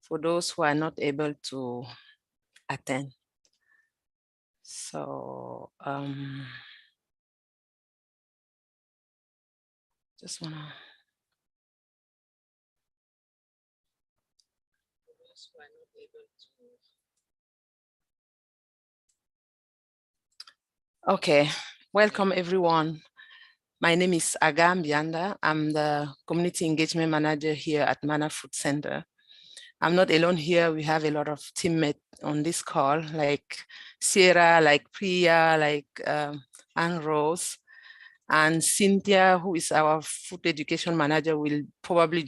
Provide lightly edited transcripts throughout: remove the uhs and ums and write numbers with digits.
for those who are not able to attend. So just wanna. Okay, welcome everyone. My name is Agam Bianda. I'm the Community Engagement Manager here at Manna Food Center. I'm not alone here. We have a lot of teammates on this call, like Sierra, like Priya, like Anne Rose, and Cynthia, who is our food education manager, will probably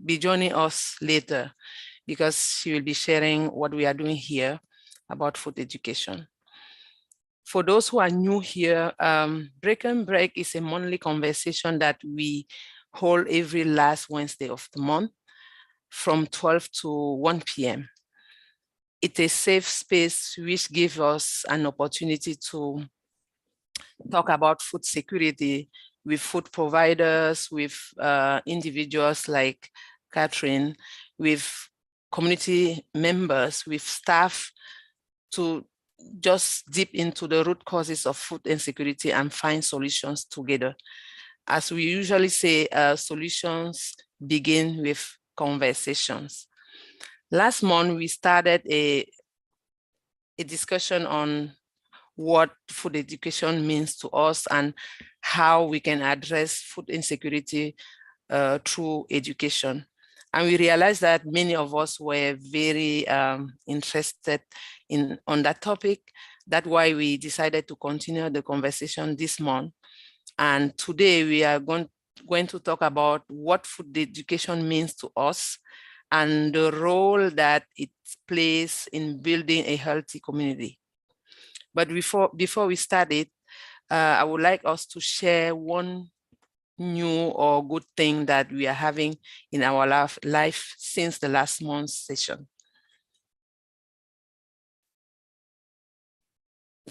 be joining us later because she will be sharing what we are doing here about food education. For those who are new here, Break and Break is a monthly conversation that we hold every last Wednesday of the month from 12 to 1 p.m. It's a safe space which gives us an opportunity to talk about food security with food providers, with individuals like Catherine, with community members, with staff, to just dip into the root causes of food insecurity and find solutions together. As we usually say, solutions begin with conversations. Last month, we started a discussion on what food education means to us and how we can address food insecurity through education. And we realized that many of us were very interested on that topic. That's why we decided to continue the conversation this month. And today we are going to talk about what food education means to us and the role that it plays in building a healthy community. But before we start it, I would like us to share one new or good thing that we are having in our life since the last month's session.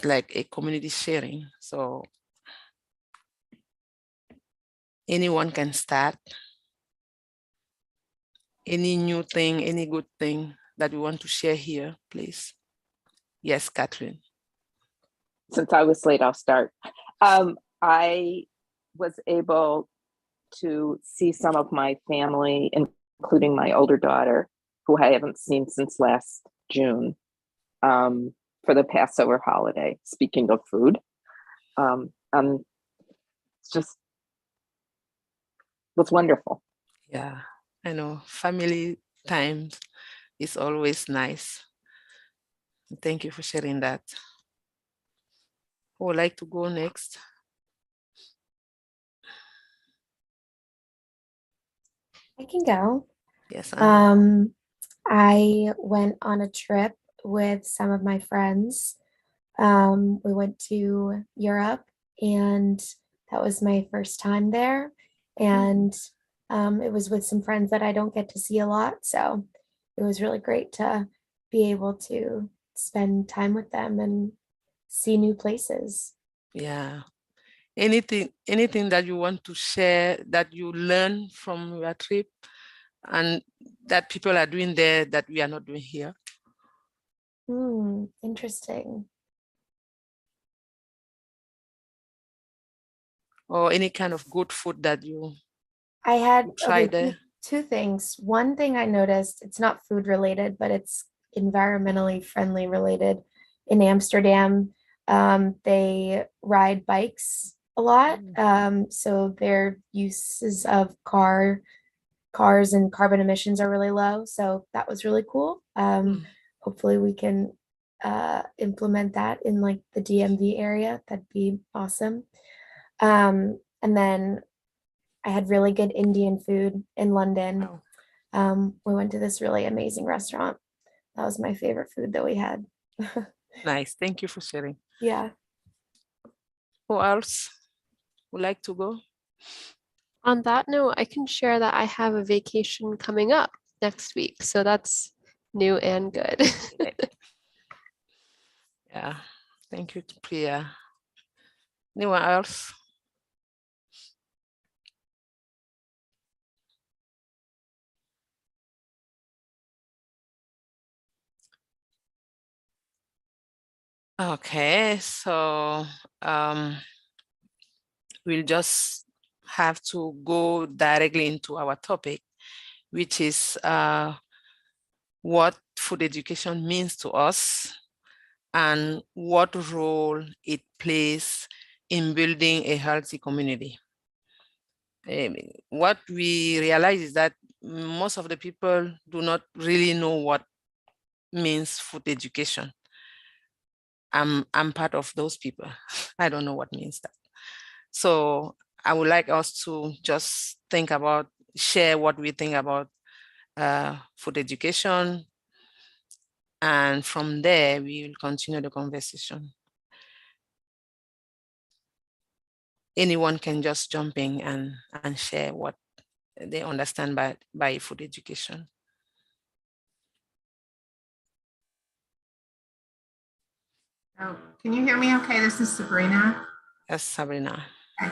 Like a community sharing. So anyone can start. Any new thing, any good thing that we want to share here, please. Yes, Catherine. Since I was late, I'll start. I was able to see some of my family, including my older daughter, who I haven't seen since last June, for the Passover holiday. Speaking of food, it's just was wonderful. Yeah, I know. Family time is always nice. Thank you for sharing that. Who would like to go next? I can go. Yes. I went on a trip with some of my friends. We went to Europe, and that was my first time there. And it was with some friends that I don't get to see a lot. So it was really great to be able to spend time with them and see new places. Yeah. Anything that you want to share that you learn from your trip and that people are doing there that we are not doing here? Interesting. Or any kind of good food that you I had tried there? two things. One thing I noticed, it's not food related, but it's environmentally friendly related. In Amsterdam, they ride bikes a lot. So their uses of cars and carbon emissions are really low. So that was really cool. Hopefully we can implement that in like the DMV area. That'd be awesome. And then I had really good Indian food in London. We went to this really amazing restaurant. That was my favorite food that we had. Nice. Thank you for sharing. Yeah. Who else would like to go? On that note, I can share that I have a vacation coming up next week. So that's new and good. Yeah. Thank you, Priya. Anyone else? Okay, so we'll just have to go directly into our topic, which is what food education means to us and what role it plays in building a healthy community. What we realize is that most of the people do not really know what means food education. I'm part of those people. I don't know what means that. So I would like us to just share what we think about food education. And from there, we will continue the conversation. Anyone can just jump in and share what they understand by food education. Oh, can you hear me okay? This is Sabrina. Yes, Sabrina. Okay.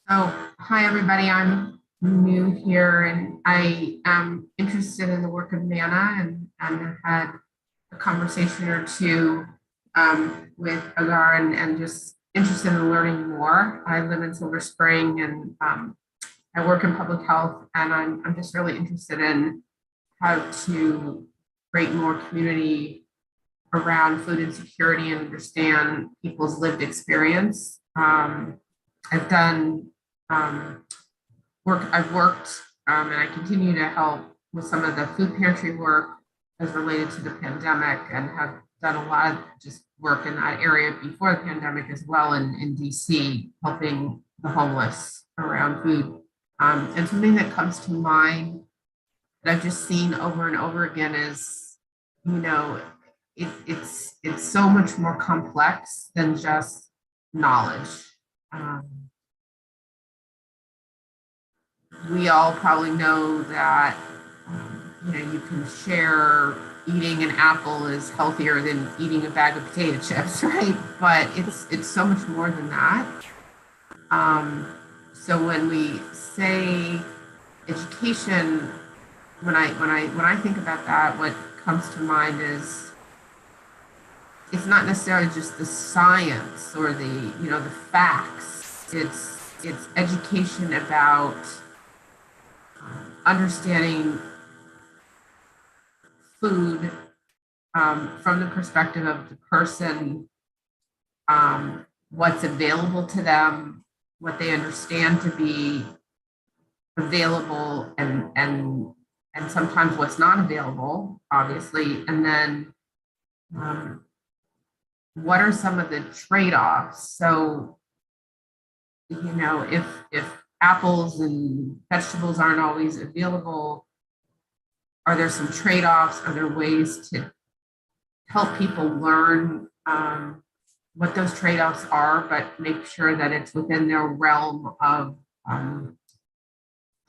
So, hi everybody. I'm new here and I am interested in the work of Manna and have had a conversation or two with Agar and just interested in learning more. I live in Silver Spring and I work in public health and I'm just really interested in how to create more community around food insecurity and understand people's lived experience. I've done I've worked and I continue to help with some of the food pantry work as related to the pandemic and have done a lot of just work in that area before the pandemic as well in DC, helping the homeless around food. And something that comes to mind that I've just seen over and over again is, you know, it's so much more complex than just knowledge. We all probably know that you can share eating an apple is healthier than eating a bag of potato chips, right? But it's so much more than that. So when we say education, when I think about that, what comes to mind is it's not necessarily just the science or the facts. It's education about understanding food from the perspective of the person, what's available to them, what they understand to be available, and sometimes what's not available, obviously, and then what are some of the trade-offs? So, if apples and vegetables aren't always available, are there some trade-offs? Are there ways to help people learn what those trade-offs are, but make sure that it's within their realm of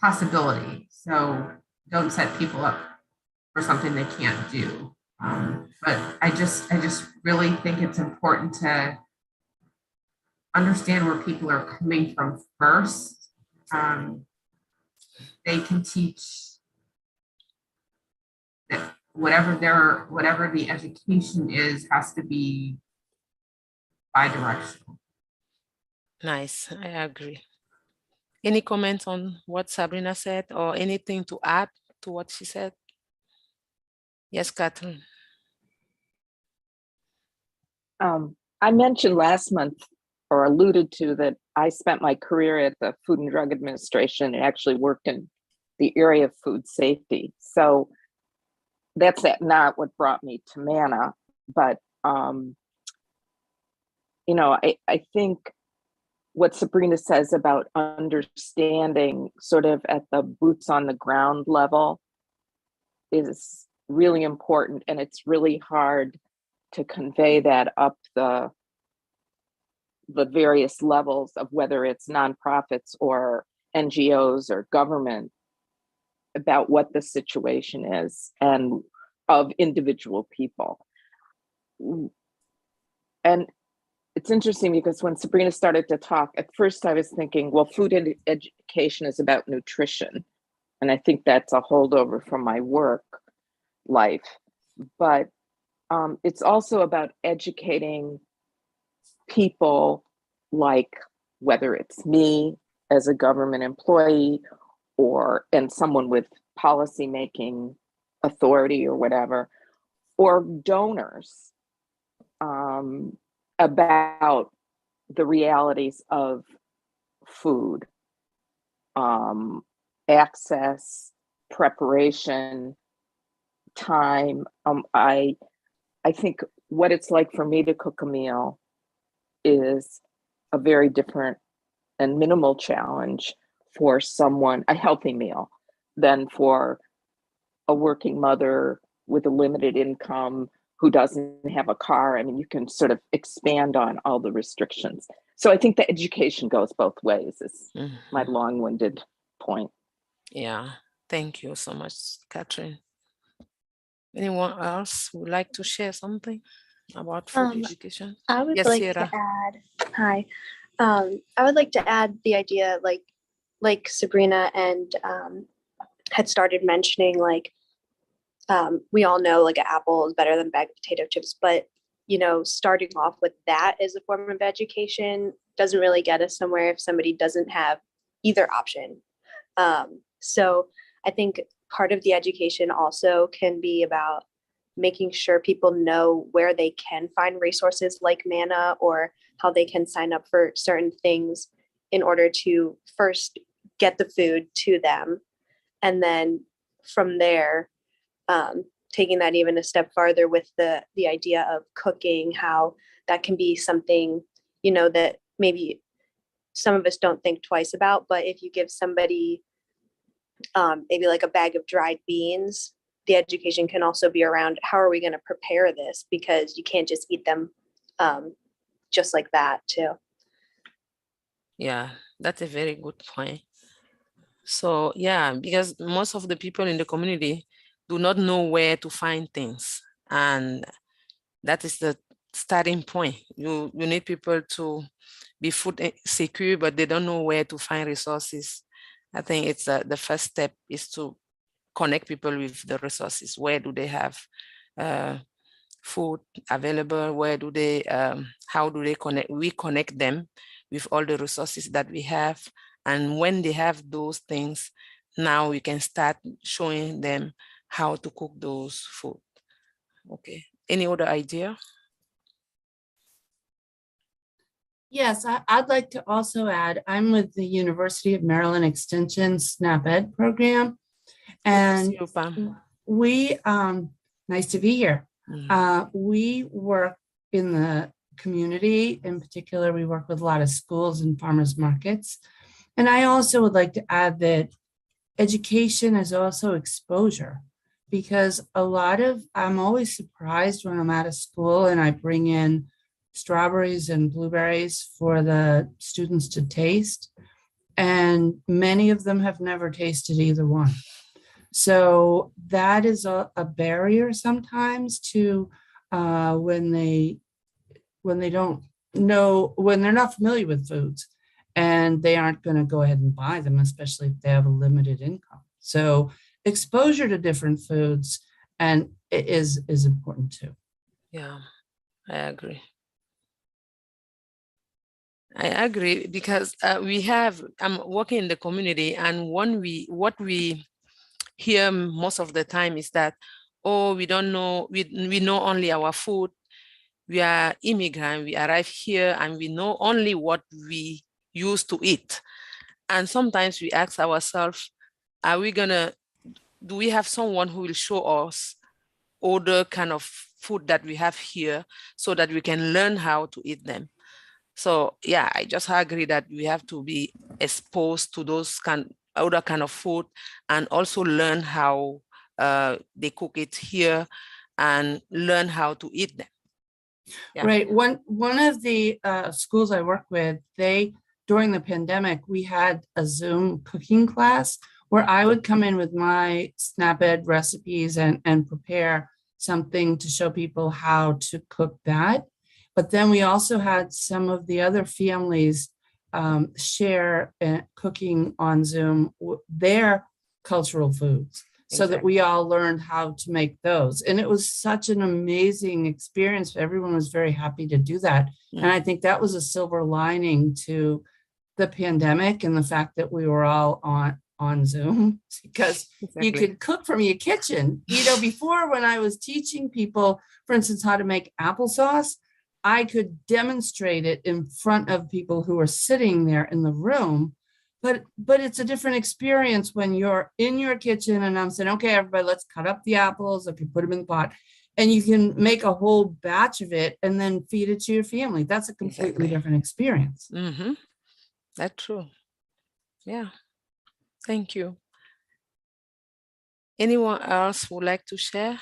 possibility? So don't set people up for something they can't do. But I just really think it's important to understand where people are coming from first. They can teach that whatever the education is has to be bi-directional. Nice, I agree. Any comments on what Sabrina said or anything to add to what she said? Yes, Catherine. I mentioned last month or alluded to that I spent my career at the Food and Drug Administration and actually worked in the area of food safety. So that's not what brought me to Manna, but I think what Sabrina says about understanding sort of at the boots on the ground level is really important, and it's really hard to convey that up the various levels of whether it's nonprofits or NGOs or government about what the situation is and of individual people. And it's interesting because when Sabrina started to talk, at first I was thinking, well, food education is about nutrition. And I think that's a holdover from my work life. But it's also about educating people like, whether it's me as a government employee and someone with policymaking authority or whatever, or donors, about the realities of food, access, preparation, time. I think what it's like for me to cook a meal is a very different and minimal challenge for someone, a healthy meal, than for a working mother with a limited income who doesn't have a car. I mean, you can sort of expand on all the restrictions. So I think the education goes both ways, is my long-winded point. Yeah, thank you so much, Catherine. Anyone else would like to share something about food education? I would Yes, like Sierra. to add, hi. I would like to add the idea, like Sabrina and had started mentioning, like, we all know like an apple is better than a bag of potato chips, but starting off with that as a form of education doesn't really get us somewhere if somebody doesn't have either option. So I think part of the education also can be about making sure people know where they can find resources like Manna, or how they can sign up for certain things in order to first get the food to them. And then from there, taking that even a step farther with the idea of cooking, how that can be something, that maybe some of us don't think twice about, but if you give somebody maybe like a bag of dried beans, the education can also be around, how are we going to prepare this? Because you can't just eat them just like that too. Yeah, that's a very good point. So yeah, because most of the people in the community do not know where to find things, and that is the starting point. You need people to be food secure, but they don't know where to find resources. I think it's the first step is to connect people with the resources. Where do they have food available? Where do they, how do they we connect them with all the resources that we have. And when they have those things, now we can start showing them how to cook those food. Okay, any other idea? Yes, I'd like to also add, I'm with the University of Maryland Extension SNAP Ed program. And we, nice to be here. We work in the community. In particular, we work with a lot of schools and farmers markets. And I also would like to add that education is also exposure, because I'm always surprised when I'm at a school and I bring in strawberries and blueberries for the students to taste. And many of them have never tasted either one. So that is a barrier sometimes to when they don't know, when they're not familiar with foods, and they aren't going to go ahead and buy them, especially if they have a limited income. So exposure to different foods and is important too. Yeah, I agree. I agree, because I'm working in the community, and what we hear most of the time is that, oh, we don't know, we know only our food. We are immigrant, we arrive here and we know only what we used to eat. And sometimes we ask ourselves, do we have someone who will show us other kind of food that we have here so that we can learn how to eat them? So yeah, I just agree that we have to be exposed to those other kind of food, and also learn how they cook it here and learn how to eat them. Yeah. Right. One of the schools I work with, during the pandemic, we had a Zoom cooking class where I would come in with my SNAP Ed recipes and prepare something to show people how to cook that. But then we also had some of the other families share cooking on Zoom their cultural foods. so that we all learned how to make those. And it was such an amazing experience. Everyone was very happy to do that. And I think that was a silver lining to the pandemic and the fact that we were all on Zoom, because you could cook from your kitchen. You know, before, when I was teaching people, for instance, how to make applesauce, I could demonstrate it in front of people who were sitting there in the room. But it's a different experience when you're in your kitchen and I'm saying, okay, everybody, let's cut up the apples, if you put them in the pot, and you can make a whole batch of it and then feed it to your family. That's a completely different experience. That's true. Yeah. Thank you. Anyone else would like to share?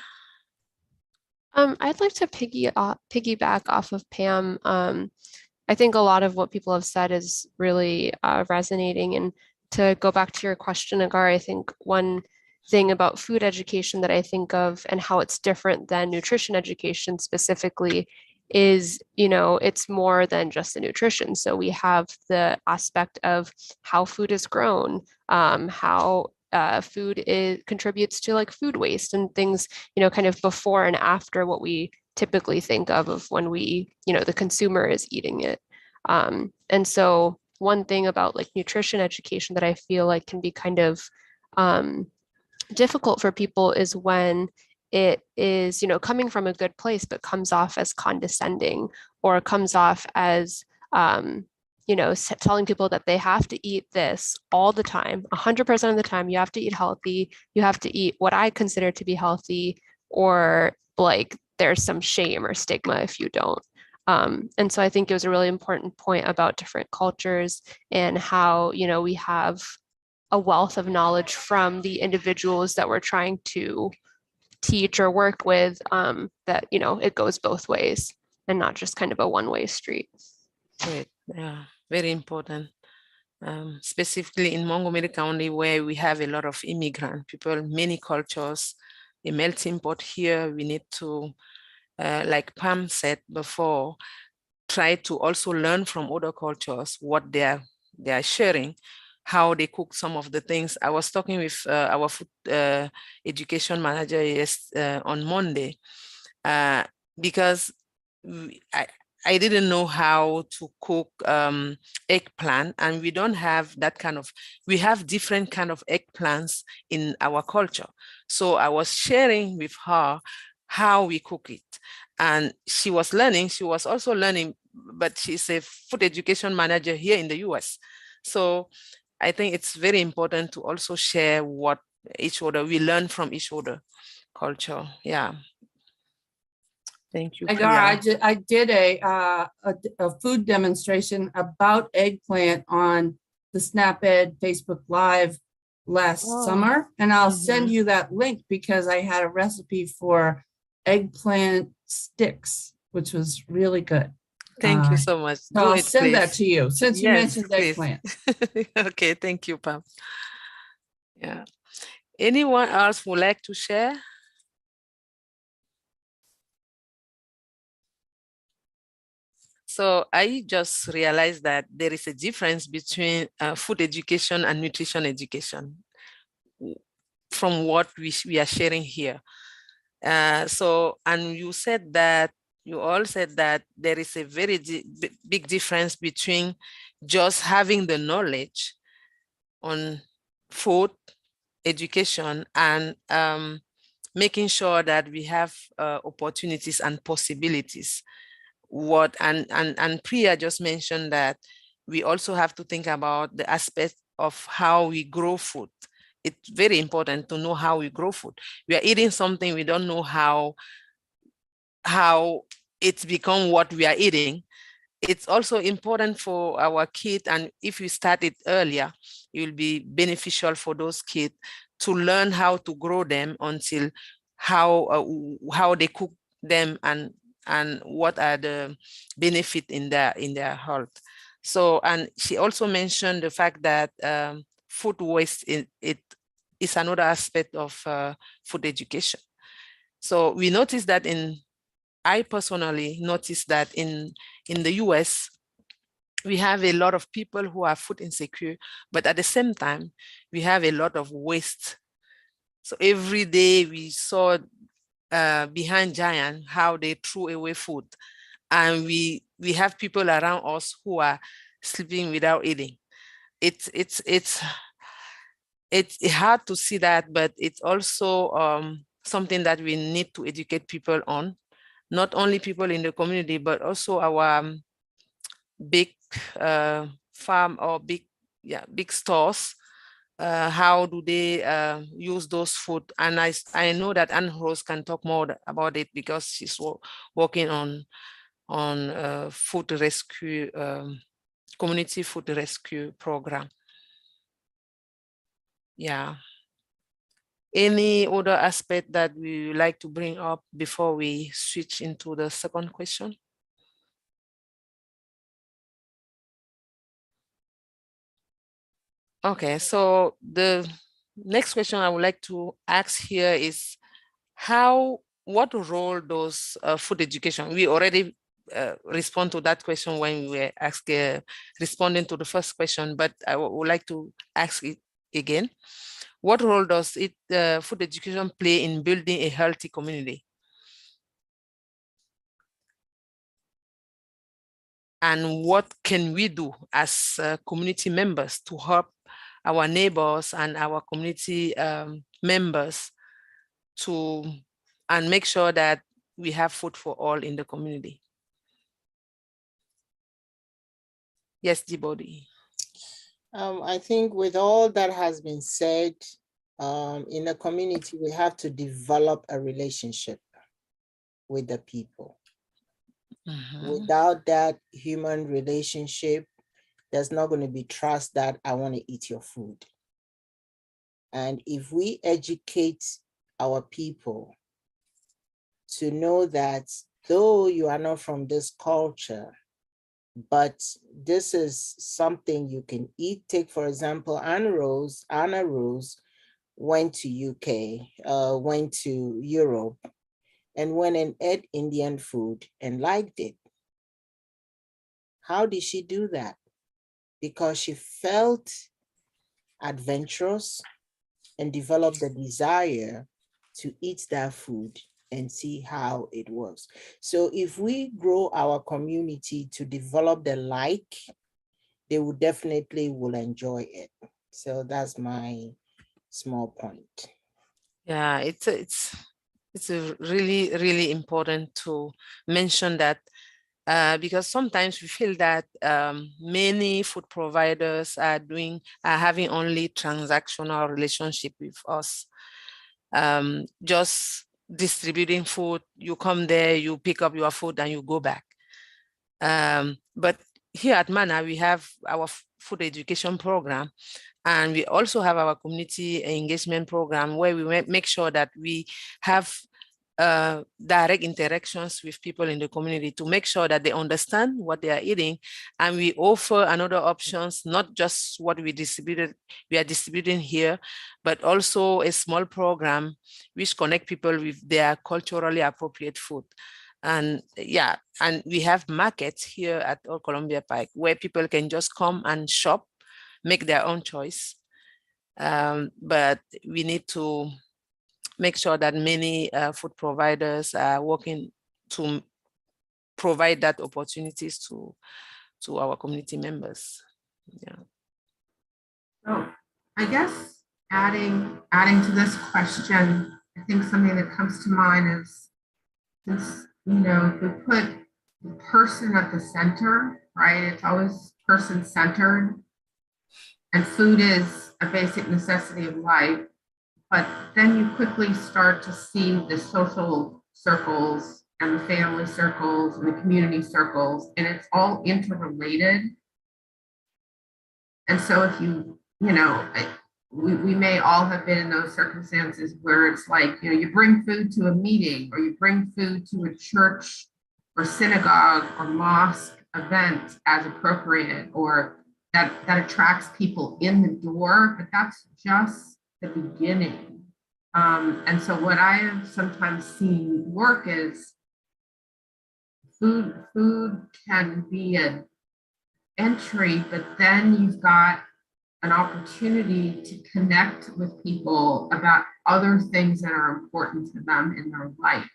I'd like to piggyback off of Pam. I think a lot of what people have said is really resonating. And to go back to your question, Agar, I think one thing about food education that I think of and how it's different than nutrition education specifically is, you know, it's more than just the nutrition. So we have the aspect of how food is grown, how food contributes to like food waste and things, you know, kind of before and after what we typically think of when we, you know, the consumer is eating it. And so one thing about like nutrition education that I feel like can be kind of difficult for people is when it is, you know, coming from a good place, but comes off as condescending or comes off as, you know, telling people that they have to eat this all the time, 100% of the time. You have to eat healthy. You have to eat what I consider to be healthy, or like there's some shame or stigma if you don't. And so I think it was a really important point about different cultures and how, you know, we have a wealth of knowledge from the individuals that we're trying to teach or work with, that, you know, it goes both ways and not just kind of a one-way street. Great. Yeah, very important. Specifically in Montgomery County, where we have a lot of immigrant people, many cultures, a melting pot here. We need to, like Pam said before, try to also learn from other cultures what they are sharing, how they cook some of the things. I was talking with our food education manager on Monday, because I didn't know how to cook eggplant, and we don't have that kind of, we have different kind of eggplants in our culture. So I was sharing with her how we cook it. And she was learning, she was also learning, but she's a food education manager here in the US. So I think it's very important to also share what each other, we learn from each other culture. Yeah. Thank you. Agar, I did a food demonstration about eggplant on the SnapEd Facebook Live last summer, and I'll send you that link because I had a recipe for eggplant sticks, which was really good. Thank you so much. So I'll send that to you since you mentioned eggplant. Okay, thank you, Pam. Yeah. Anyone else would like to share? So I just realized that there is a difference between food education and nutrition education from what we are sharing here. So, and you said that, you all said that there is a very big difference between just having the knowledge on food education and making sure that we have opportunities and possibilities. And Priya just mentioned that we also have to think about the aspect of how we grow food. It's very important to know how we grow food. We are eating something, we don't know how it's become what we are eating. It's also important for our kids, and if we start it earlier, it will be beneficial for those kids to learn how to grow them until how they cook them and what are the benefits in their health. So, and she also mentioned the fact that food waste is another aspect of food education. So we noticed that I personally noticed that in the US, we have a lot of people who are food insecure, but at the same time, we have a lot of waste So every day we saw behind Giant how they threw away food. And we have people around us who are sleeping without eating. It's hard to see that, but it's also something that we need to educate people on, not only people in the community, but also our big farm or big stores. How do they use those food? And I know that Anne Rose can talk more about it because she's working on food rescue, community food rescue program. Yeah. Any other aspect that we would like to bring up before we switch into the second question? Okay, so the next question I would like to ask here is what role does food education? We already respond to that question when we were responding to the first question, but I would like to ask it again. What role does food education play in building a healthy community? And what can we do as community members to help our neighbors and our community members and make sure that we have food for all in the community? Yes, Dibodi. I think with all that has been said, in the community, we have to develop a relationship with the people. Without that human relationship, there's not going to be trust that I want to eat your food. And if we educate our people to know that though you are not from this culture, but this is something you can eat. Take, for example, Anna Rose went to UK, went to Europe, and went and ate Indian food and liked it. How did she do that? Because she felt adventurous and developed the desire to eat that food and see how it works. So if we grow our community to develop the like, they will definitely will enjoy it. So that's my small point. Yeah, it's really, really important to mention that because sometimes we feel that many food providers are having only transactional relationship with us. Just distributing food, you come there, you pick up your food and you go back. But here at Manna, we have our food education program, and we also have our community engagement program where we make sure that we have direct interactions with people in the community to make sure that they understand what they are eating, and we offer another options, not just what we are distributing here, but also a small program which connect people with their culturally appropriate food. And yeah, and we have markets here at Old Columbia Pike where people can just come and shop, make their own choice. But we need to make sure that many food providers are working to provide that opportunities to our community members. Yeah. So I guess adding to this question, I think something that comes to mind is, since, if we put the person at the center, right? It's always person-centered, and food is a basic necessity of life. But then you quickly start to see the social circles and the family circles and the community circles, and it's all interrelated. And so if we may all have been in those circumstances where it's like, you bring food to a meeting, or you bring food to a church or synagogue or mosque event as appropriate, or that attracts people in the door, but that's just the beginning. And so what I have sometimes seen work is food can be an entry, but then you've got an opportunity to connect with people about other things that are important to them in their life,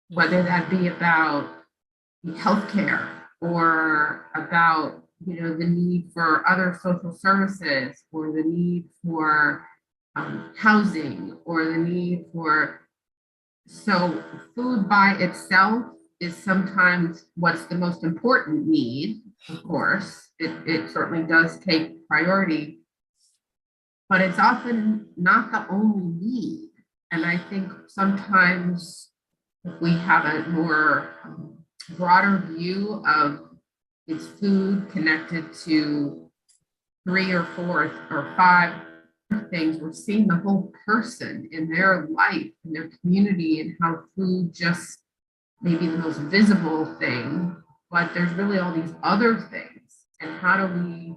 whether that be about healthcare or about, you know, the need for other social services or the need for housing or the need for, so food by itself is sometimes what's the most important need. Of course, it certainly does take priority, but it's often not the only need. And I think sometimes if we have a more broader view of its food connected to 3 or 4 or 5 things, we're seeing the whole person in their life, in their community, and how food just may be the most visible thing, but there's really all these other things. And how do we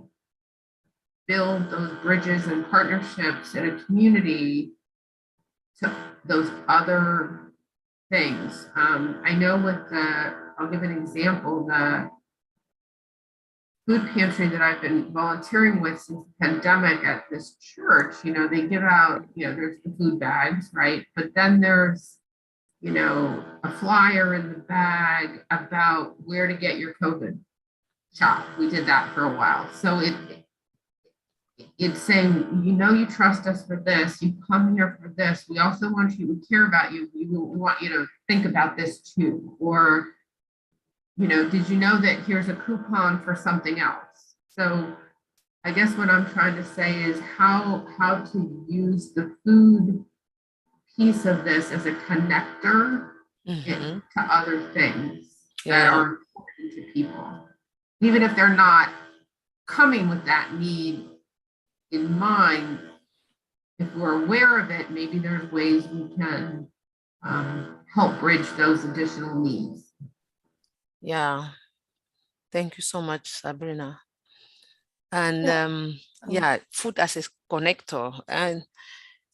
build those bridges and partnerships in a community to those other things? I know with I'll give an example, the food pantry that I've been volunteering with since the pandemic at this church, you know, they give out, you know, there's the food bags, right? But then there's, you know, a flyer in the bag about where to get your COVID shot. We did that for a while. So it's saying, you know, you trust us for this, you come here for this. We also want you, we care about you. We want you to think about this too. Or, you know, did you know that here's a coupon for something else? So I guess what I'm trying to say is how to use the food piece of this as a connector to other things that are important to people. Even if they're not coming with that need in mind, if we're aware of it, maybe there's ways we can help bridge those additional needs. Yeah, thank you so much, Sabrina. And yeah, food as a connector. And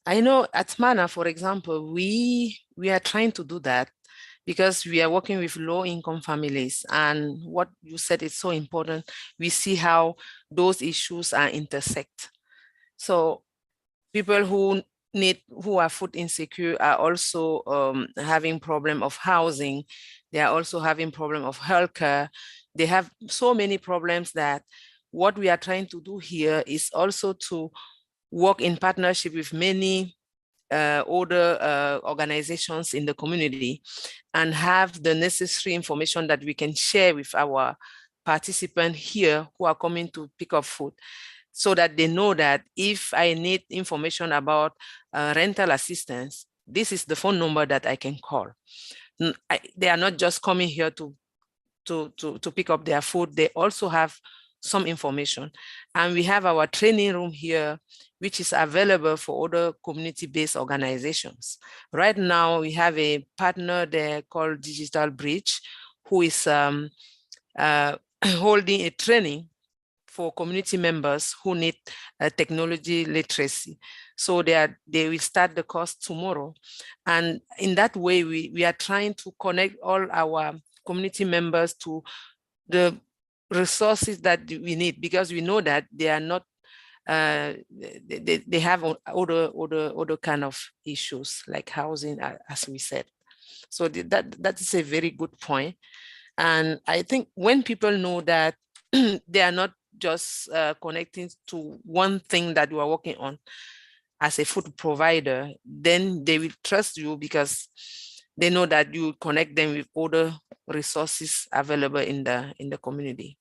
I know at Manna, for example, we are trying to do that because we are working with low-income families. And what you said is so important. We see how those issues are intersect. So people who are food insecure are also having problem of housing. They are also having problem of healthcare. They have so many problems that what we are trying to do here is also to work in partnership with many other organizations in the community and have the necessary information that we can share with our participants here who are coming to pick up food, so that they know that if I need information about rental assistance, this is the phone number that I can call. They are not just coming here to pick up their food. They also have some information. And we have our training room here, which is available for other community-based organizations. Right now, we have a partner there called Digital Bridge, who is holding a training for community members who need technology literacy. So they will start the course tomorrow. And in that way, we are trying to connect all our community members to the resources that we need, because we know that they are not, they have other kind of issues like housing, as we said. So that is a very good point. And I think when people know that they are not just connecting to one thing that you are working on as a food provider, then they will trust you because they know that you connect them with other resources available in the community.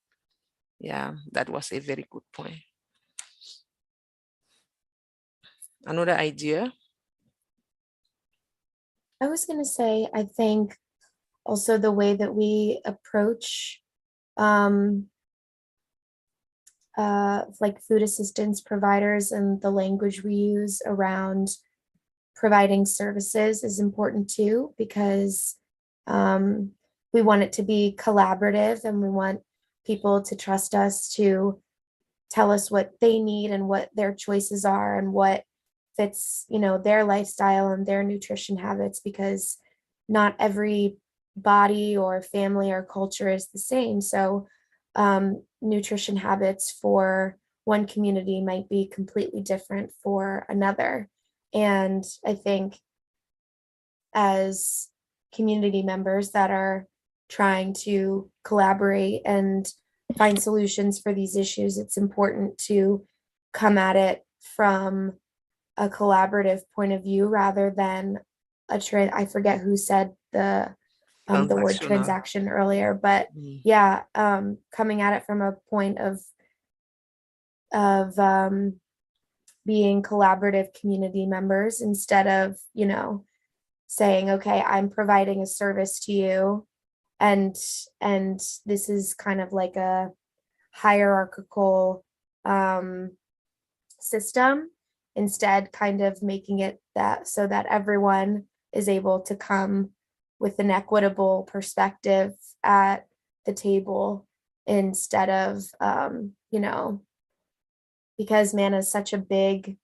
Yeah, that was a very good point. Another idea? I was going to say, I think also the way that we approach like food assistance providers and the language we use around providing services is important too, because we want it to be collaborative and we want people to trust us to tell us what they need and what their choices are and what fits, you know, their lifestyle and their nutrition habits, because not every body or family or culture is the same. So nutrition habits for one community might be completely different for another. And I think as community members that are trying to collaborate and find solutions for these issues, it's important to come at it from a collaborative point of view rather than I forget who said the word transaction earlier, but yeah, coming at it from a point of being collaborative community members instead of, saying, okay, I'm providing a service to you, and this is kind of like a hierarchical system. Instead, kind of making it that so that everyone is able to come with an equitable perspective at the table instead of, because Manna is such a big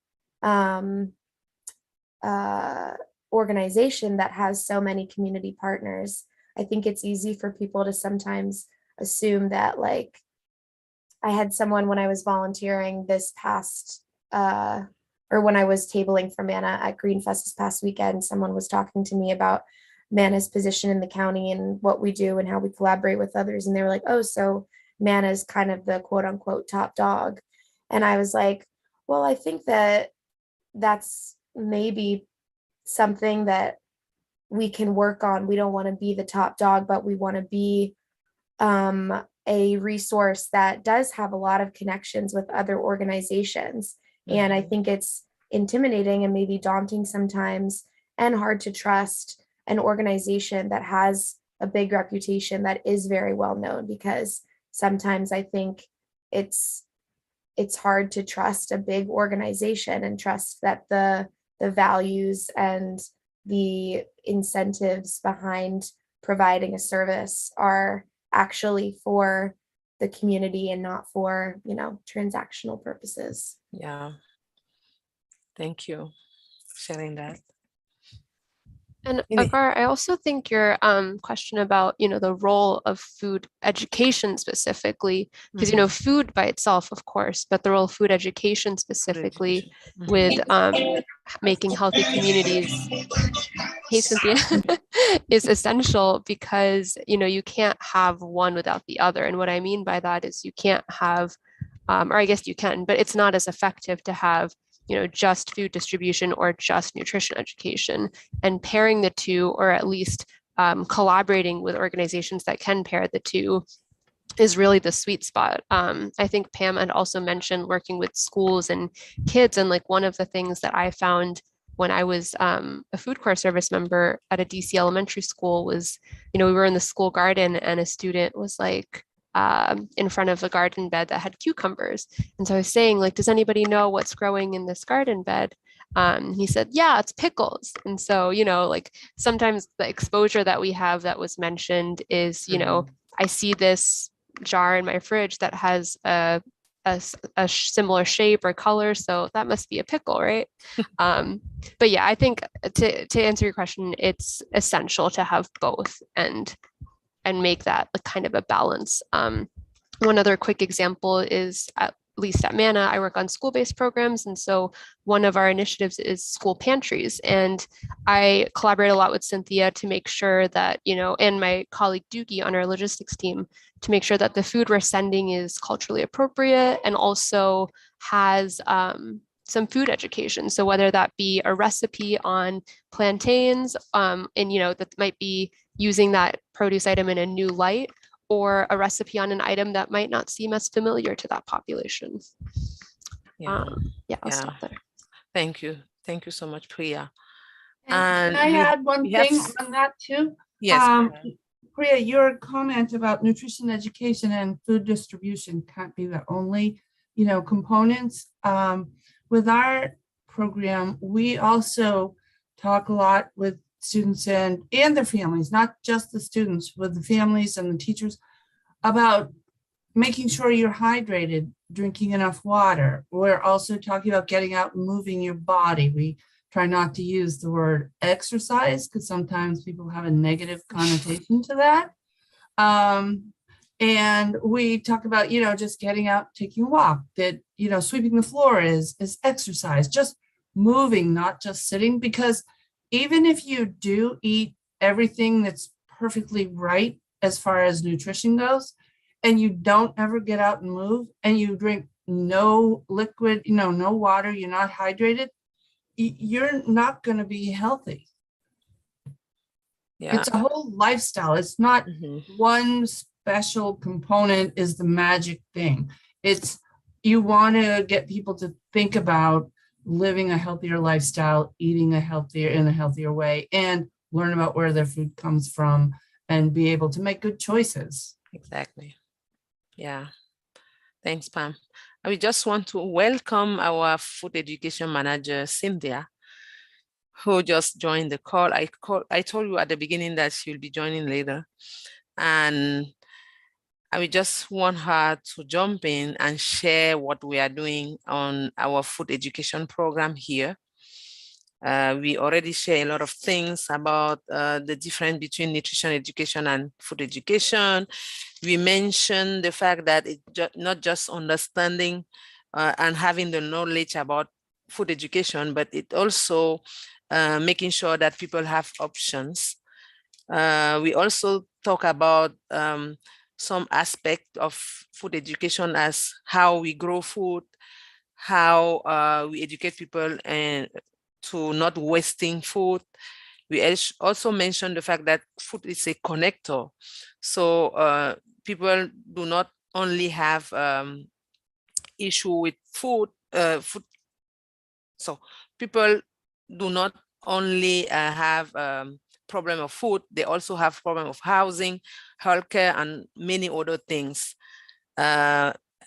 organization that has so many community partners. I think it's easy for people to sometimes assume that, like, I had someone when I was volunteering this past or when I was tabling for Manna at Greenfest this past weekend, someone was talking to me about Manna's position in the county and what we do and how we collaborate with others. And they were like, oh, so Manna is kind of the quote unquote top dog. And I was like, well, I think that that's maybe something that we can work on. We don't want to be the top dog, but we want to be a resource that does have a lot of connections with other organizations. And I think it's intimidating and maybe daunting sometimes and hard to trust an organization that has a big reputation that is very well known, because sometimes I think it's hard to trust a big organization and trust that the values and the incentives behind providing a service are actually for the community and not for, transactional purposes. Yeah. Thank you for sharing that. And Agar, I also think your question about, the role of food education specifically, because, food by itself, of course, but the role of food education specifically with making healthy communities, hey, Cynthia, is essential, because, you can't have one without the other. And what I mean by that is you can't have, or I guess you can, but it's not as effective to have just food distribution or just nutrition education, and pairing the two, or at least collaborating with organizations that can pair the two, is really the sweet spot. I think Pam had also mentioned working with schools and kids. And like one of the things that I found when I was a food corps service member at a DC elementary school was, we were in the school garden and a student was like, in front of a garden bed that had cucumbers. And so I was saying, like, does anybody know what's growing in this garden bed? He said, yeah, it's pickles. And so, like sometimes the exposure that we have that was mentioned is, I see this jar in my fridge that has a similar shape or color, so that must be a pickle, right? But yeah, I think to answer your question, it's essential to have both and make that a kind of a balance. One other quick example is, at least at Manna, I work on school-based programs. And so one of our initiatives is school pantries. And I collaborate a lot with Cynthia to make sure that, and my colleague Doogie on our logistics team, to make sure that the food we're sending is culturally appropriate and also has some food education. So whether that be a recipe on plantains, and that might be using that produce item in a new light, or a recipe on an item that might not seem as familiar to that population. I'll stop there. Thank you so much, Priya. And can I add one thing on that too? Yes. Priya, your comment about nutrition education and food distribution can't be the only, components. With our program, we also talk a lot with students and their families, not just the students, with the families and the teachers, about making sure you're hydrated, drinking enough water. We're also talking about getting out and moving your body. We try not to use the word exercise because sometimes people have a negative connotation to that. And we talk about, just getting out, taking a walk, that, sweeping the floor is exercise. Just moving, not just sitting, because even if you do eat everything that's perfectly right as far as nutrition goes, and you don't ever get out and move, and you drink no liquid, no water, you're not hydrated, you're not going to be healthy. Yeah. It's a whole lifestyle. It's not one special component is the magic thing. It's, you want to get people to think about living a healthier lifestyle, eating in a healthier way, and learn about where their food comes from and be able to make good choices. Exactly. Yeah. Thanks, Pam. We just want to welcome our food education manager, Cynthia, who just joined the call. I told you at the beginning that she'll be joining later. And I will just want her to jump in and share what we are doing on our food education program here. We already share a lot of things about the difference between nutrition education and food education. We mentioned the fact that it's not just understanding and having the knowledge about food education, but it also making sure that people have options. We also talk about some aspect of food education as how we grow food, how we educate people and to not wasting food. We also mentioned the fact that food is a connector. So people do not only have issue with food, so people do not only have problem of food, they also have problem of housing, healthcare, and many other things.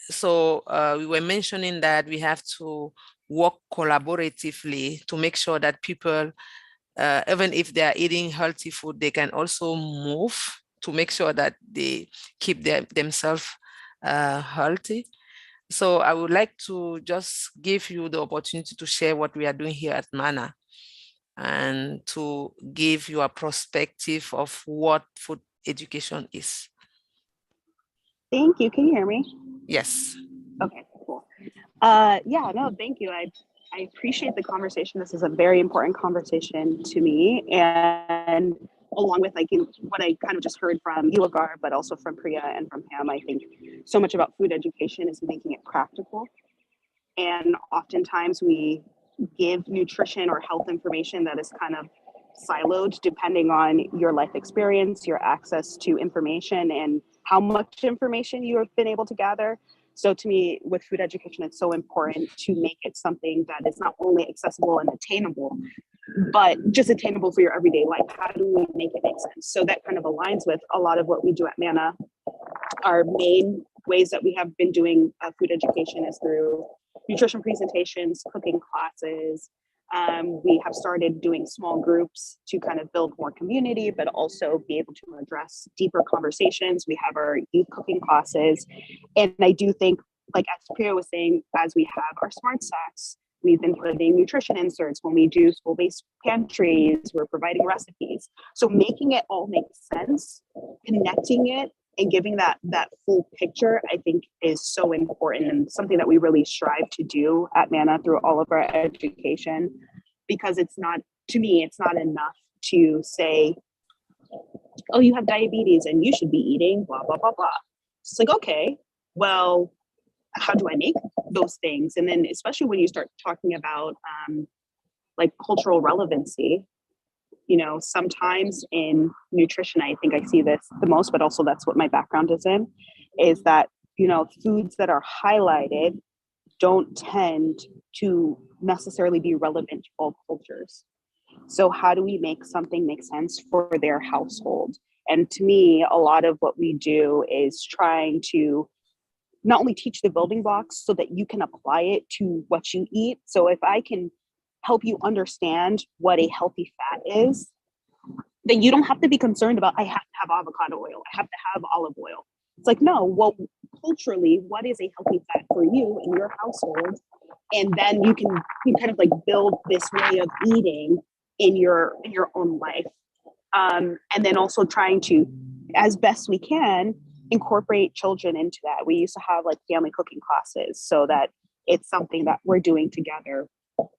So we were mentioning that we have to work collaboratively to make sure that people, even if they are eating healthy food, they can also move to make sure that they keep themselves healthy. So I would like to just give you the opportunity to share what we are doing here at Manna and to give you a perspective of what food education is. Thank you. Can you hear me? Yes. Okay, cool. Yeah, no, thank you. I appreciate the conversation. This is a very important conversation to me. And along with what I kind of just heard from you, Agar, but also from Priya and from Pam, I think so much about food education is making it practical. And oftentimes we give nutrition or health information that is kind of siloed depending on your life experience, your access to information, and how much information you have been able to gather. So to me, with food education, it's so important to make it something that is not only accessible and attainable, but just attainable for your everyday life. How do we make it make sense? So that kind of aligns with a lot of what we do at Manna. Our main ways that we have been doing food education is through nutrition presentations, cooking classes. We have started doing small groups to kind of build more community, but also be able to address deeper conversations. We have our youth cooking classes. And I do think, like as Priya was saying, as we have our smart sacks, we've been putting nutrition inserts. When we do school-based pantries, we're providing recipes. So making it all make sense, connecting it, and giving that full picture, I think is so important and something that we really strive to do at Manna through all of our education, because it's not, to me, it's not enough to say, oh, you have diabetes and you should be eating blah, blah, blah, blah. It's like, okay, well, how do I make those things? And then especially when you start talking about like cultural relevancy, you know, sometimes in nutrition, I think I see this the most, but also that's what my background is in, is that, you know, foods that are highlighted don't tend to necessarily be relevant to all cultures. So how do we make something make sense for their household? And to me, a lot of what we do is trying to not only teach the building blocks so that you can apply it to what you eat. So if I can help you understand what a healthy fat is, then you don't have to be concerned about, I have to have avocado oil, I have to have olive oil. It's like, no, well, culturally, what is a healthy fat for you in your household? And then you can kind of like build this way of eating in your own life. And then also trying to, as best we can, incorporate children into that. We used to have like family cooking classes so that it's something that we're doing together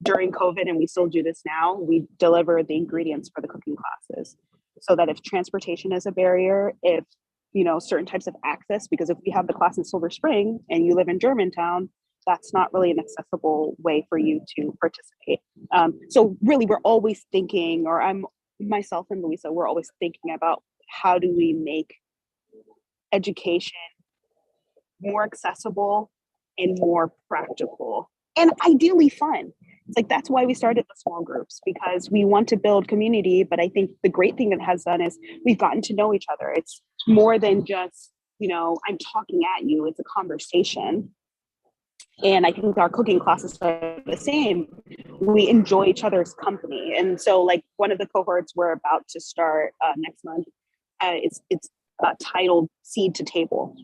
during COVID, and we still do this now, we deliver the ingredients for the cooking classes so that if transportation is a barrier, if, you know, certain types of access, because if we have the class in Silver Spring and you live in Germantown, that's not really an accessible way for you to participate. So really, we're always thinking, or myself and Louisa, we're always thinking about how do we make education more accessible and more practical and ideally fun. It's like, that's why we started the small groups, because we want to build community. But I think the great thing it has done is we've gotten to know each other. It's more than just, you know, I'm talking at you, it's a conversation. And I think our cooking classes are the same. We enjoy each other's company. And so like one of the cohorts we're about to start next month, it's titled Seed to Table.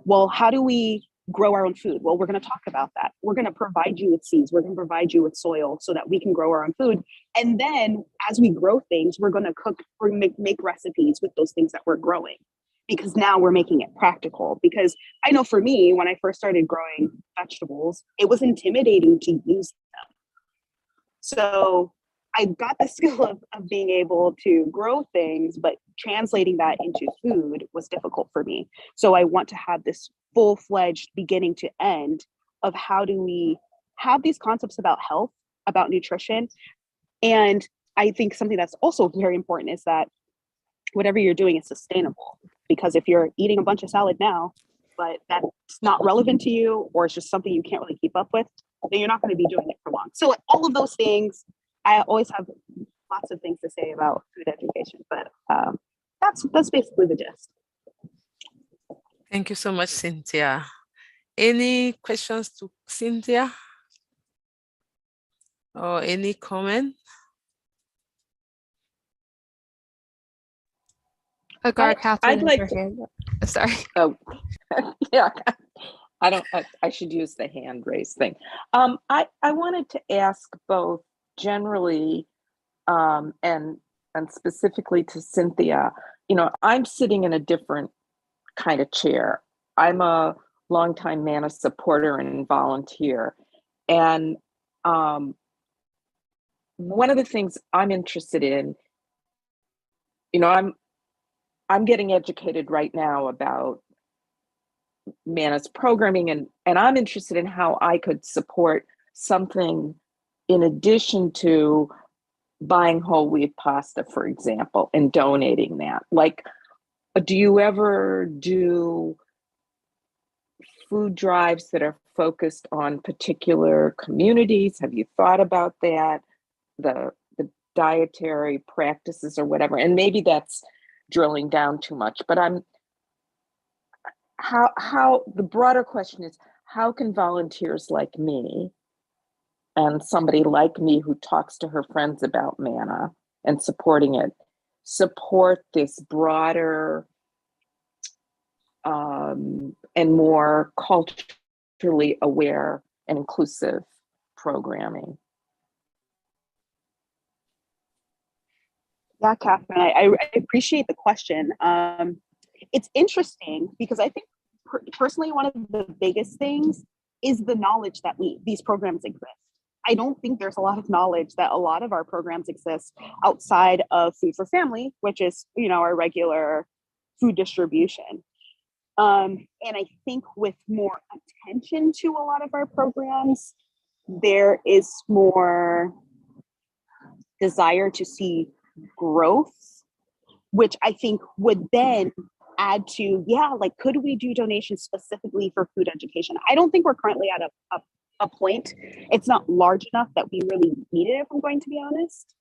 Well, how do we grow our own food? Well, we're going to talk about that. We're going to provide you with seeds. We're going to provide you with soil so that we can grow our own food. And then as we grow things, we're going to cook or make recipes with those things that we're growing, because now we're making it practical. Because I know for me, when I first started growing vegetables, it was intimidating to use them. So I got the skill of being able to grow things, but translating that into food was difficult for me. So I want to have this full-fledged beginning to end of how do we have these concepts about health, about nutrition. And I think something that's also very important is that whatever you're doing is sustainable. Because if you're eating a bunch of salad now, but that's not relevant to you, or it's just something you can't really keep up with, then you're not going to be doing it for long. So all of those things, I always have lots of things to say about food education, but that's basically the gist. Thank you so much, Cynthia. Any questions to Cynthia? Or any comment? Agar, Catherine, I'd like has her to, hand up. Oh, sorry. oh, yeah, I should use the hand raise thing. I wanted to ask both generally and specifically to Cynthia. You know, I'm sitting in a different kind of chair. I'm a longtime Manna supporter and volunteer. And one of the things I'm interested in, you know, I'm getting educated right now about Manna's programming, and I'm interested in how I could support something in addition to buying whole wheat pasta, for example, and donating that. Like, do you ever do food drives that are focused on particular communities? Have you thought about that? The dietary practices or whatever? And maybe that's drilling down too much, but how the broader question is, how can volunteers like me and somebody like me who talks to her friends about Manna and supporting it, support this broader and more culturally aware and inclusive programming? Yeah, Catherine, I appreciate the question. It's interesting because I think personally, one of the biggest things is the knowledge that these programs exist. I don't think there's a lot of knowledge that a lot of our programs exist outside of Food for Family, which is, you know, our regular food distribution. And I think with more attention to a lot of our programs, there is more desire to see growth, which I think would then add to, yeah, like, could we do donations specifically for food education? I don't think we're currently at a point. It's not large enough that we really need it, if I'm going to be honest.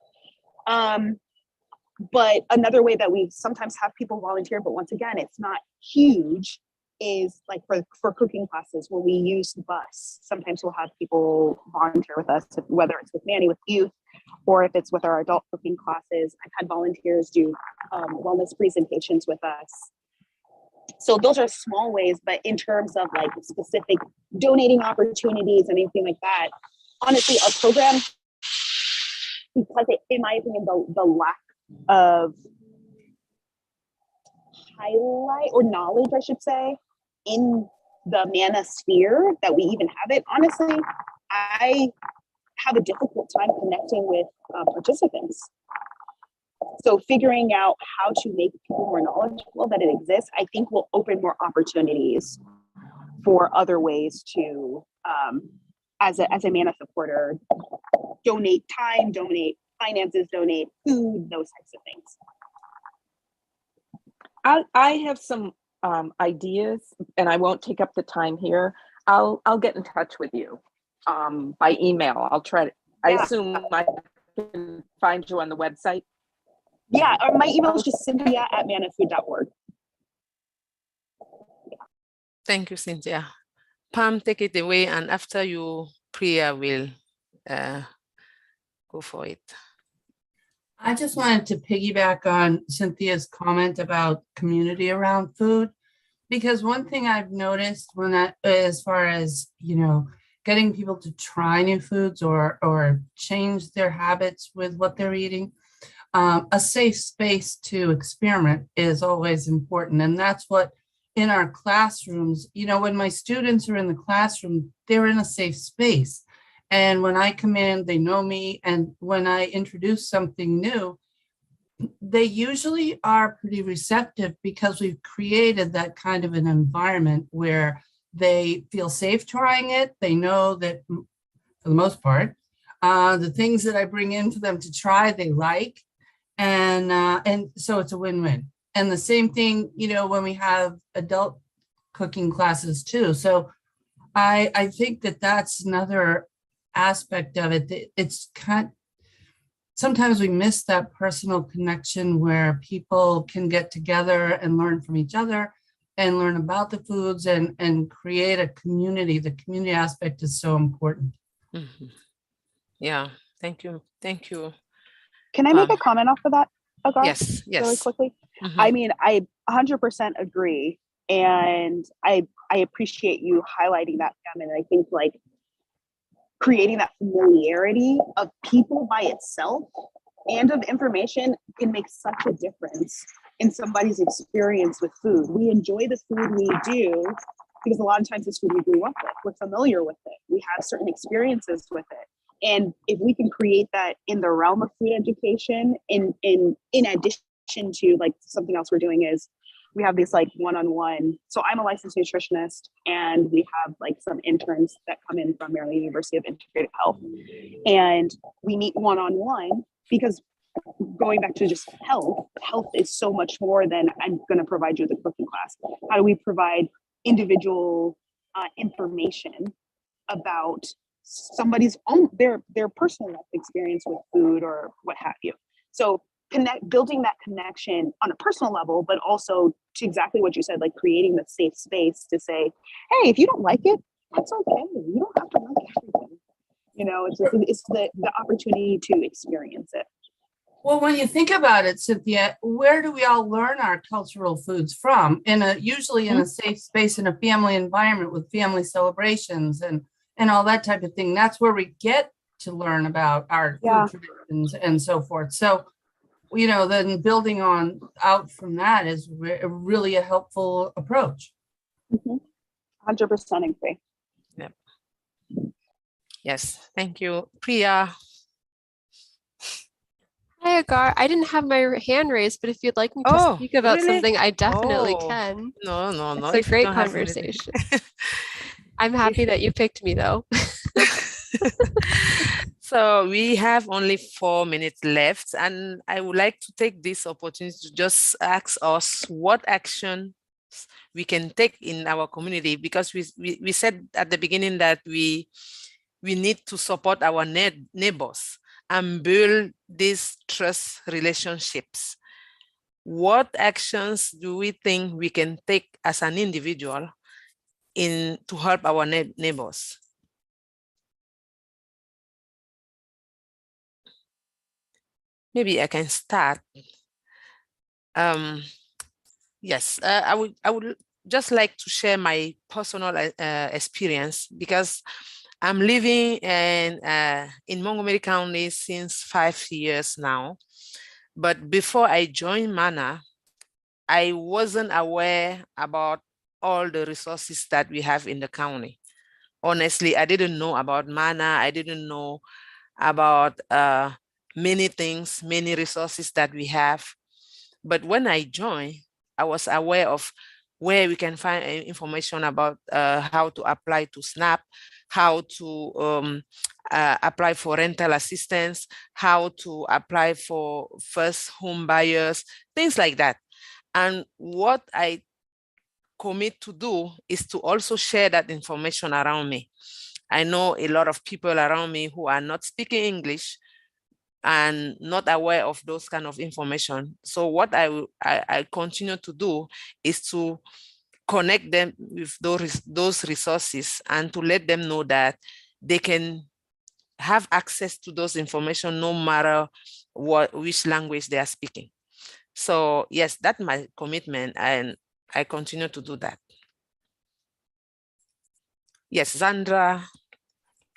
But another way that we sometimes have people volunteer, but once again, it's not huge, is like for cooking classes where we use the bus. Sometimes we'll have people volunteer with us, whether it's with Manny, with youth, or if it's with our adult cooking classes. I've had volunteers do wellness presentations with us. So those are small ways, but in terms of like specific donating opportunities and anything like that, honestly, our program, because in my opinion, the lack of highlight or knowledge, I should say, in the Manna sphere that we even have it, honestly, I have a difficult time connecting with participants. So figuring out how to make people more knowledgeable that it exists, I think will open more opportunities for other ways to, as a Manna supporter, donate time, donate finances, donate food, those types of things. I have some ideas, and I won't take up the time here. I'll get in touch with you by email. I'll try to, I assume I can find you on the website. Yeah, or my email is just cynthia@mannafood.org. Thank you, Cynthia. Pam, take it away, and after you, Priya will go for it. I just wanted to piggyback on Cynthia's comment about community around food, because one thing I've noticed when as far as, getting people to try new foods or change their habits with what they're eating, a safe space to experiment is always important. And that's what in our classrooms, when my students are in the classroom, they're in a safe space. And when I come in, they know me. And when I introduce something new, they usually are pretty receptive because we've created that kind of an environment where they feel safe trying it. They know that for the most part, the things that I bring in for them to try, they like. And so it's a win-win. And the same thing, when we have adult cooking classes too. So I think that that's another aspect of it. It's sometimes we miss that personal connection where people can get together and learn from each other and learn about the foods and create a community. The community aspect is so important. Mm-hmm. Yeah, thank you. Thank you. Can I make a comment off of that, Agar? Yes. Really quickly? Mm-hmm. I mean, I 100% agree. And I appreciate you highlighting that, Pam. And I think creating that familiarity of people by itself and of information can make such a difference in somebody's experience with food. We enjoy the food we do because a lot of times it's food we grew up with. We're familiar with it. We have certain experiences with it. And if we can create that in the realm of food education, in addition to something else we're doing is we have these one-on-one. So I'm a licensed nutritionist, and we have some interns that come in from Maryland University of Integrative Health, and we meet one-on-one because going back to just health is so much more than I'm going to provide you with a cooking class. How do we provide individual information about somebody's own their personal life experience with food or what have you? So building that connection on a personal level, but also to exactly what you said, creating the safe space to say, hey, if you don't like it, that's okay. You don't have to like everything. It's the opportunity to experience it. Well, when you think about it, Cynthia, where do we all learn our cultural foods from? Usually in a safe space, in a family environment with family celebrations and all that type of thing. That's where we get to learn about our food traditions and so forth. So, then building out from that is really a helpful approach. 100% agree. Yep. Yes, thank you. Priya. Hi, Agar. I didn't have my hand raised, but if you'd like me to speak about something, I definitely can. No. It's a great conversation. I'm happy that you picked me, though. So we have only 4 minutes left, and I would like to take this opportunity to just ask us what action we can take in our community, because we said at the beginning that we need to support our neighbors and build these trust relationships. What actions do we think we can take as an individual to help our neighbors? Maybe I can start. Yes, I would just like to share my personal experience, because I'm living in Montgomery County since 5 years now. But before I joined Manna, I wasn't aware about all the resources that we have in the county. Honestly, I didn't know about Manna. I didn't know about many things, many resources that we have. But when I joined, I was aware of where we can find information about how to apply to SNAP, how to apply for rental assistance, how to apply for first home buyers, things like that. And what I commit to do is to also share that information around me. I know a lot of people around me who are not speaking English and not aware of those kind of information. So what I continue to do is to connect them with those resources and to let them know that they can have access to those information no matter which language they are speaking. So yes, that's my commitment, and I continue to do that. Yes, Zandra.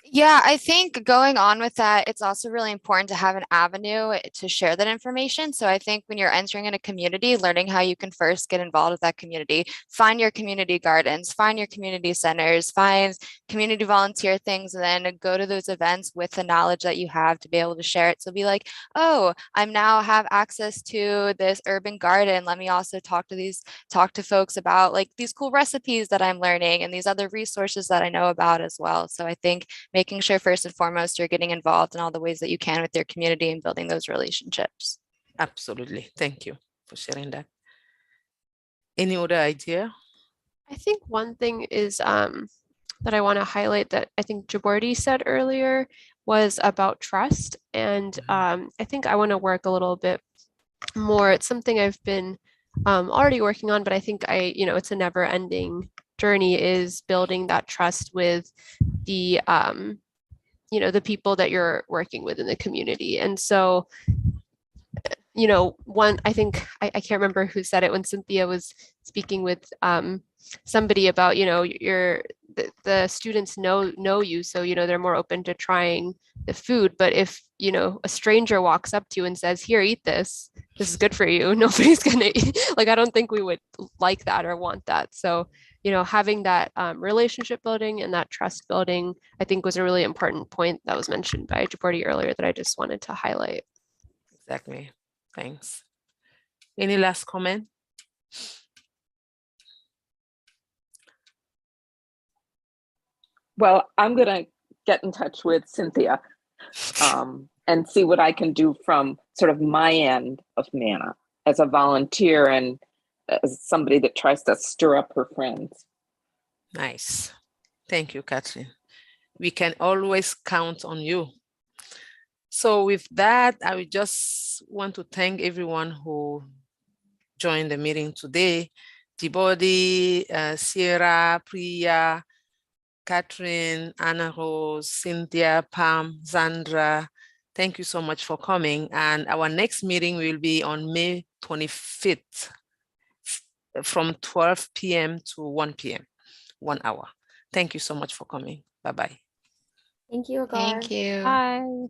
Yeah, I think going on with that, it's also really important to have an avenue to share that information. So I think when you're entering in a community, learning how you can first get involved with that community, find your community gardens, find your community centers, find community volunteer things, and then go to those events with the knowledge that you have to be able to share it. So be like, oh, I'm now have access to this urban garden. Let me also talk to folks about like these cool recipes that I'm learning and these other resources that I know about as well. So I think making sure first and foremost you're getting involved in all the ways that you can with your community and building those relationships. Absolutely. Thank you for sharing that. Any other idea? I think one thing is that I want to highlight that I think Jabordi said earlier was about trust. And I think I want to work a little bit more. It's something I've been already working on, but I think it's a never ending journey, is building that trust with the the people that you're working with in the community. And so one, I think I can't remember who said it when Cynthia was speaking with somebody about the students know you, so they're more open to trying the food. But if a stranger walks up to you and says, here, eat this is good for you, nobody's gonna eat. Like, I don't think we would like that or want that. So having that relationship building and that trust building, I think, was a really important point that was mentioned by Jabordi earlier that I just wanted to highlight. Exactly. Thanks. Any last comment? Well, I'm going to get in touch with Cynthia and see what I can do from sort of my end of Manna as a volunteer and as somebody that tries to stir up her friends. Nice. Thank you, Catherine. We can always count on you. So with that, I would just want to thank everyone who joined the meeting today. Jabordi, Sierra, Priya, Catherine, Anna Rose, Cynthia, Pam, Zandra, thank you so much for coming. And our next meeting will be on May 25th from 12 p.m. to 1 p.m., 1 hour. Thank you so much for coming. Bye-bye. Thank you, Agar. Thank you. Bye.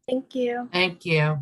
Thank you. Thank you.